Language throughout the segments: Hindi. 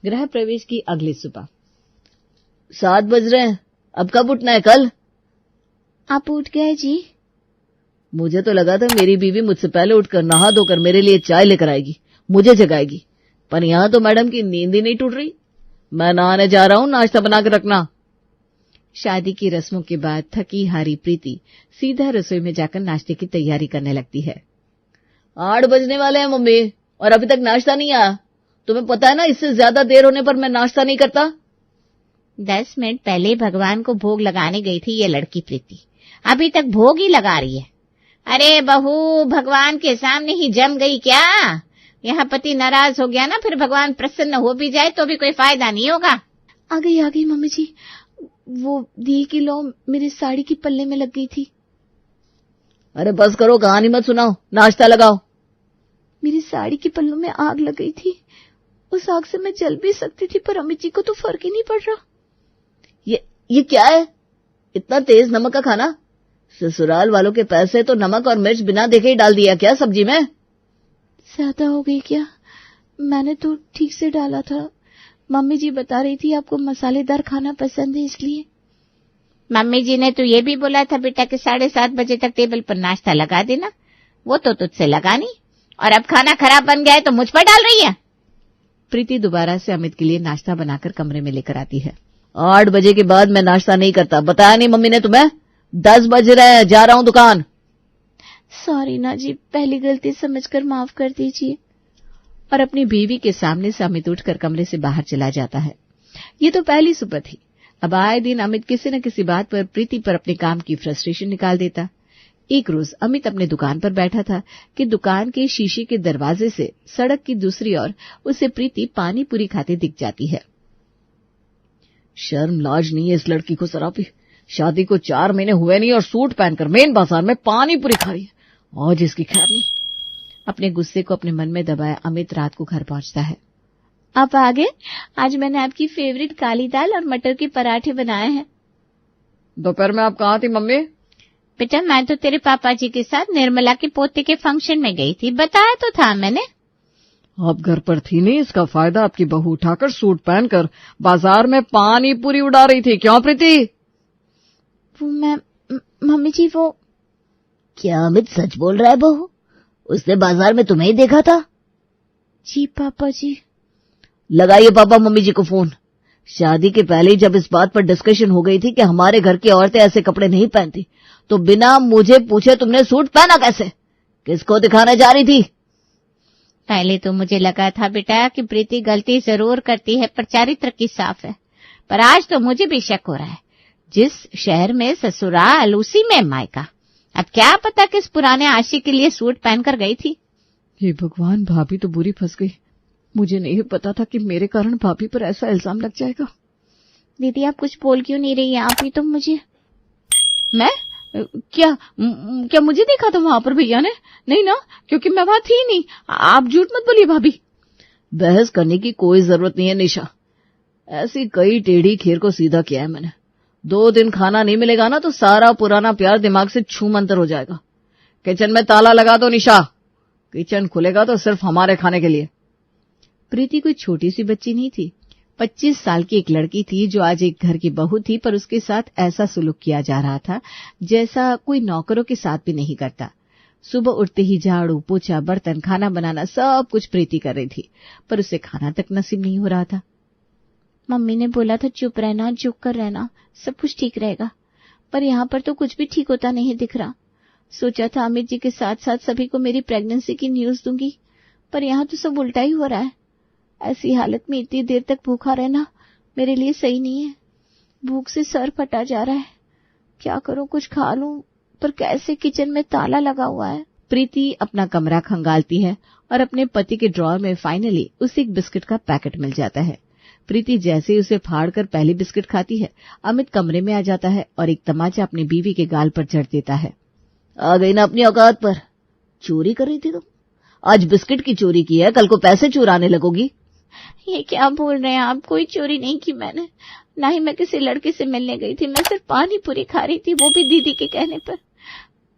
गृह प्रवेश की अगली सुबह। 7 बज रहे हैं, अब कब उठना है? कल आप उठ गए जी? मुझे तो लगा था मेरी बीवी मुझसे पहले उठकर नहा धोकर मेरे लिए चाय लेकर आएगी, मुझे जगाएगी, पर यहां तो मैडम की नींद ही नहीं टूट रही। मैं नहाने जा रहा हूं, नाश्ता बना के रखना। शादी की रस्मों के बाद थकी हारी प्रीति सीधा रसोई में जाकर नाश्ते की तैयारी करने लगती है। 8 बजने वाले हैं मम्मी, और अभी तक नाश्ता नहीं आया। तुम्हें पता है ना, इससे ज्यादा देर होने पर मैं नाश्ता नहीं करता। 10 मिनट पहले भगवान को भोग लगाने गई थी ये लड़की प्रीति, अभी तक भोग ही लगा रही है। अरे बहू, भगवान के सामने ही जम गई क्या? यहाँ पति नाराज हो गया ना, फिर भगवान प्रसन्न हो भी जाए तो भी कोई फायदा नहीं होगा। आ गई मम्मी जी, वो दी की लौ मेरी साड़ी की पल्ले में लग गई थी। अरे बस करो, कहानी मत सुनाओ, नाश्ता लगाओ। मेरी साड़ी की पल्लों में आग लग गई थी, उस आग से मैं जल भी सकती थी, पर अमित जी को तो फर्क ही नहीं पड़ रहा। ये क्या है? इतना तेज नमक का खाना? ससुराल वालों के पैसे तो नमक और मिर्च बिना देखे ही डाल दिया क्या सब्जी में? ज्यादा हो गई क्या? मैंने तो ठीक से डाला था। मम्मी जी बता रही थी आपको मसालेदार खाना पसंद है इसलिए। मम्मी जी ने तो ये भी बोला था बेटा कि 7:30 बजे तक टेबल पर नाश्ता लगा देना, वो तो तुझसे लगा नहीं, और अब खाना खराब बन गया है तो मुझ पर डाल रही है। प्रीति दोबारा से अमित के लिए नाश्ता बनाकर कमरे में लेकर आती है। 8 बजे के बाद मैं नाश्ता नहीं करता, बताया नहीं मम्मी ने तुम्हें? 10 बज रहे हैं, जा रहा हूं दुकान। सॉरी ना जी, पहली गलती समझकर माफ कर दीजिए। और अपनी बीवी के सामने से अमित उठकर कमरे से बाहर चला जाता है। ये तो पहली सुबह थी। अब आए दिन अमित किसी न किसी बात पर प्रीति पर अपने काम की फ्रस्ट्रेशन निकाल देता। एक रोज अमित अपने दुकान पर बैठा था कि दुकान के शीशे के दरवाजे से सड़क की दूसरी ओर उसे प्रीति पानी पूरी खाते दिख जाती है। शर्म लाज नहीं है इस लड़की को सरापी। शादी को 4 महीने हुए नहीं और सूट पहनकर मेन बाजार में पानी पूरी खा रही है। आज इसकी खैर नहीं। अपने गुस्से को अपने मन में दबाए अमित रात को घर पहुंचता है। आप आ गए? आज मैंने आपकी फेवरेट काली दाल और मटर के पराठे बनाए हैं। दोपहर में आप कहाँ थी मम्मी? बेटा मैं तो तेरे पापा जी के साथ निर्मला के पोते के फंक्शन में गई थी, बताया तो था मैंने। आप घर पर थी नहीं, इसका फायदा आपकी बहू उठाकर सूट पहनकर बाजार में पानी पूरी उड़ा रही थी। क्यों प्रीति? वो मैं मम्मी जी वो। क्या अमित सच बोल रहा है बहू? उसने बाजार में तुम्हें ही देखा था? जी पापा जी। लगाइए पापा मम्मी जी को फोन। शादी के पहले ही जब इस बात पर डिस्कशन हो गई थी कि हमारे घर की औरतें ऐसे कपड़े नहीं पहनती, तो बिना मुझे पूछे तुमने सूट पहना कैसे? किसको दिखाने जा रही थी? पहले तो मुझे लगा था बेटा कि प्रीति गलती जरूर करती है पर चारित्र की साफ है, पर आज तो मुझे भी शक हो रहा है। जिस शहर में ससुराल उसी में मायका, अब क्या पता किस पुराने आशिक के लिए सूट पहनकर गई थी। हे भगवान, भाभी तो बुरी फंस गई। मुझे नहीं पता था कि मेरे कारण भाभी पर ऐसा इल्जाम लग जाएगा। दीदी आप कुछ बोल क्यों नहीं रही हैं? आप ही तो मुझे। मैं क्या मुझे देखा था वहां पर भैया ने? नहीं ना, क्योंकि मैं वहां थी नहीं। आप झूठ मत बोलिए भाभी। बहस करने की कोई जरूरत नहीं है निशा। ऐसी कई टेढ़ी खीर को सीधा किया है मैंने। 2 दिन खाना नहीं मिलेगा ना तो सारा पुराना प्यार दिमाग से छू मंतर हो जाएगा। किचन में ताला लगा दो निशा, किचन खुलेगा तो सिर्फ हमारे खाने के लिए। प्रीति कोई छोटी सी बच्ची नहीं थी, 25 साल की एक लड़की थी जो आज एक घर की बहू थी, पर उसके साथ ऐसा सुलूक किया जा रहा था जैसा कोई नौकरों के साथ भी नहीं करता। सुबह उठते ही झाड़ू पोछा बर्तन खाना बनाना सब कुछ प्रीति कर रही थी, पर उसे खाना तक नसीब नहीं हो रहा था। मम्मी ने बोला था चुप रहना, झुक कर रहना, सब कुछ ठीक रहेगा, पर यहाँ पर तो कुछ भी ठीक होता नहीं दिख रहा। सोचा था अमित जी के साथ साथ सभी को मेरी प्रेगनेंसी की न्यूज दूंगी, पर यहाँ तो सब उल्टा ही हो रहा है। ऐसी हालत में इतनी देर तक भूखा रहना मेरे लिए सही नहीं है। भूख से सर फटा जा रहा है। क्या करूं, कुछ खा लूं, पर कैसे? किचन में ताला लगा हुआ है। प्रीति अपना कमरा खंगालती है और अपने पति के ड्रॉर में फाइनली उसे एक बिस्किट का पैकेट मिल जाता है। प्रीति जैसे ही उसे फाड़कर पहली बिस्किट खाती है, अमित कमरे में आ जाता है और एक तमाचा अपनी बीवी के गाल पर जड़ देता है। आ गई ना अपनी औकात पर। चोरी कर रही थी तुम? आज बिस्किट की चोरी की है, कल को पैसे चुराने लगोगी। ये क्या बोल रहे हैं आप? कोई चोरी नहीं की मैंने, ना ही मैं किसी लड़के से मिलने गई थी। मैं सिर्फ पानी पूरी खा रही थी, वो भी दीदी के कहने पर।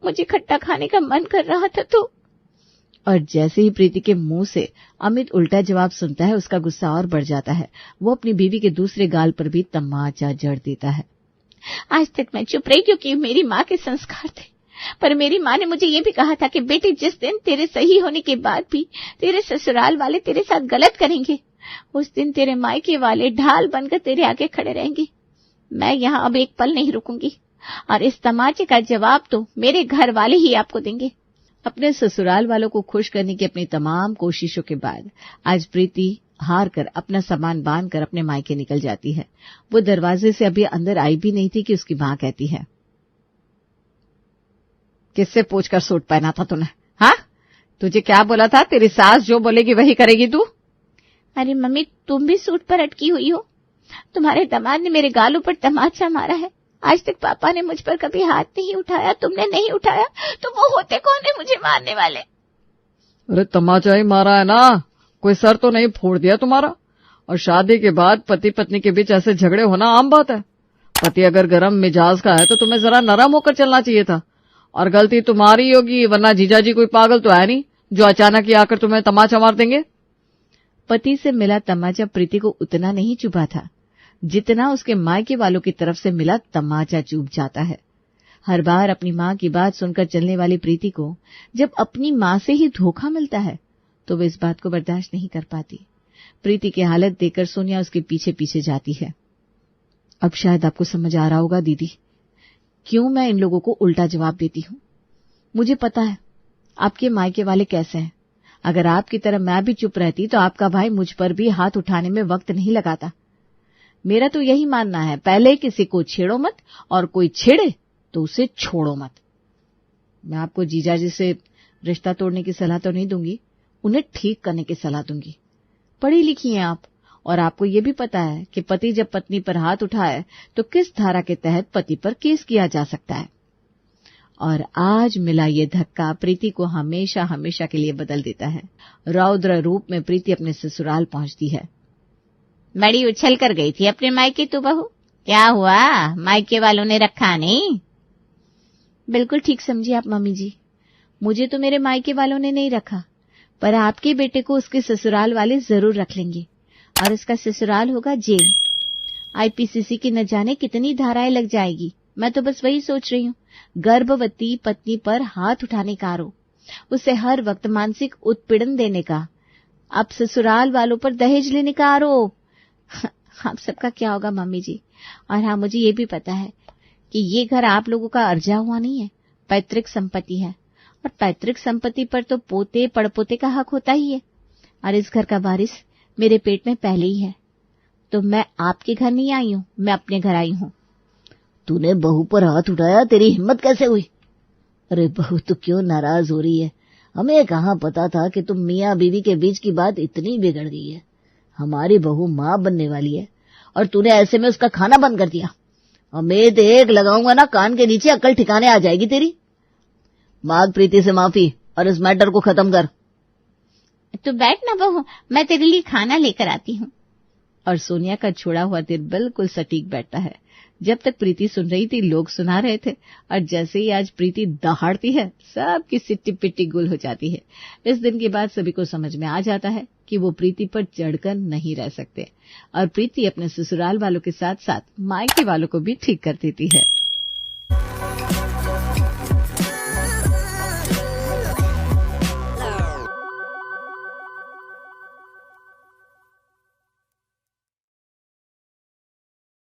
मुझे खट्टा खाने का मन कर रहा था तो। और जैसे ही प्रीति के मुंह से अमित उल्टा जवाब सुनता है, उसका गुस्सा और बढ़ जाता है। वो अपनी बीवी के दूसरे गाल पर भी तमाचा जड़ देता है। आज तक मैं चुप रही क्योंकि मेरी माँ के संस्कार थे, पर मेरी माँ ने मुझे ये भी कहा था कि बेटे, जिस दिन तेरे सही होने के बाद भी तेरे ससुराल वाले तेरे साथ गलत करेंगे, उस दिन तेरे मायके वाले ढाल बनकर तेरे आगे खड़े रहेंगे। मैं यहाँ अब एक पल नहीं रुकूंगी और इस तमाचे का जवाब तो मेरे घर वाले ही आपको देंगे। अपने ससुराल वालों को खुश करने की अपनी तमाम कोशिशों के बाद आज प्रीति हार कर अपना सामान बांध कर अपने मायके निकल जाती है। वो दरवाजे से अभी अंदर आई भी नहीं थी कि उसकी माँ कहती है, किससे पूछकर सूट पहना था तूने? हाँ, तुझे क्या बोला था? तेरी सास जो बोलेगी वही करेगी तू। अरे मम्मी, तुम भी सूट पर अटकी हुई हो। तुम्हारे दामाद ने मेरे गालों पर तमाचा मारा है। आज तक पापा ने मुझ पर कभी हाथ नहीं उठाया, तुमने नहीं उठाया, तो वो होते कौन है मुझे मारने वाले? अरे तमाचा ही मारा है ना, कोई सर तो नहीं फोड़ दिया तुम्हारा। और शादी के बाद पति पत्नी के बीच ऐसे झगड़े होना आम बात है। पति अगर गरम मिजाज का है तो तुम्हें जरा नरम होकर चलना चाहिए था। और गलती तुम्हारी होगी, वरना जीजाजी कोई पागल तो है नहीं जो अचानक ही आकर तुम्हें तमाचा मार देंगे। पति से मिला तमाचा प्रीति को उतना नहीं चुभा था जितना उसके मायके वालों की तरफ से मिला तमाचा चुभ जाता है। हर बार अपनी माँ की बात सुनकर चलने वाली प्रीति को जब अपनी माँ से ही धोखा मिलता है तो वो इस बात को बर्दाश्त नहीं कर पाती। प्रीति की हालत देखकर सोनिया उसके पीछे पीछे जाती है। अब शायद आपको समझ आ रहा होगा दीदी, क्यों मैं इन लोगों को उल्टा जवाब देती हूँ। मुझे पता है आपके मायके वाले कैसे हैं। अगर आपकी तरह मैं भी चुप रहती तो आपका भाई मुझ पर भी हाथ उठाने में वक्त नहीं लगाता। मेरा तो यही मानना है, पहले किसी को छेड़ो मत और कोई छेड़े तो उसे छोड़ो मत। मैं आपको जीजाजी से रिश्ता तोड़ने की सलाह तो नहीं दूंगी, उन्हें ठीक करने की सलाह दूंगी। पढ़ी लिखी हैं आप और आपको ये भी पता है कि पति जब पत्नी पर हाथ उठाए तो किस धारा के तहत पति पर केस किया जा सकता है। और आज मिला ये धक्का प्रीति को हमेशा हमेशा के लिए बदल देता है। रौद्र रूप में प्रीति अपने ससुराल पहुंचती है। बड़ी उछल कर गई थी अपने मायके तो बहू, क्या हुआ? मायके वालों ने रखा नहीं? बिल्कुल ठीक समझी आप मम्मी जी। मुझे तो मेरे मायके वालों ने नहीं रखा, पर आपके बेटे को उसके ससुराल वाले जरूर रख लेंगे और उसका ससुराल होगा जेल। आईपीसीसी की न जाने कितनी धाराएं लग जाएगी। मैं तो बस वही सोच रही हूँ, गर्भवती पत्नी पर हाथ उठाने का आरोप, उसे हर वक्त मानसिक उत्पीड़न देने का, अब ससुराल वालों पर दहेज लेने का आरोप। आप सबका क्या होगा मम्मी जी। और हाँ, मुझे ये भी पता है कि ये घर आप लोगों का अर्जा हुआ नहीं है, पैतृक संपत्ति है और पैतृक संपत्ति पर तो पोते पड़पोते का हक होता ही है। और इस घर का वारिस मेरे पेट में पहले ही है। तो मैं आपके घर नहीं आई हूँ, मैं अपने घर आई हूँ। तूने बहू पर हाथ उठाया, तेरी हिम्मत कैसे हुई? अरे बहू तो क्यों नाराज हो रही है? हमें कहाँ पता था कि तुम मियाँ बीवी के बीच की बात इतनी बिगड़ गई है। हमारी बहू माँ बनने वाली है और तूने ऐसे में उसका खाना बंद कर दिया। और मैं तो एक लगाऊंगा ना कान के नीचे, अक्ल ठिकाने आ जाएगी तेरी। मांग प्रीति से माफी और इस मैटर को खत्म कर। तो बैठ ना बहू, मैं तेरे लिए खाना लेकर आती हूँ। और सोनिया का छोड़ा हुआ दिल बिल्कुल सटीक बैठता है। जब तक प्रीति सुन रही थी लोग सुना रहे थे, और जैसे ही आज प्रीति दहाड़ती है सबकी सिट्टी पिट्टी गुल हो जाती है। इस दिन के बाद सभी को समझ में आ जाता है कि वो प्रीति पर चढ़कर नहीं रह सकते और प्रीति अपने ससुराल वालों के साथ साथ मायके वालों को भी ठीक कर देती है।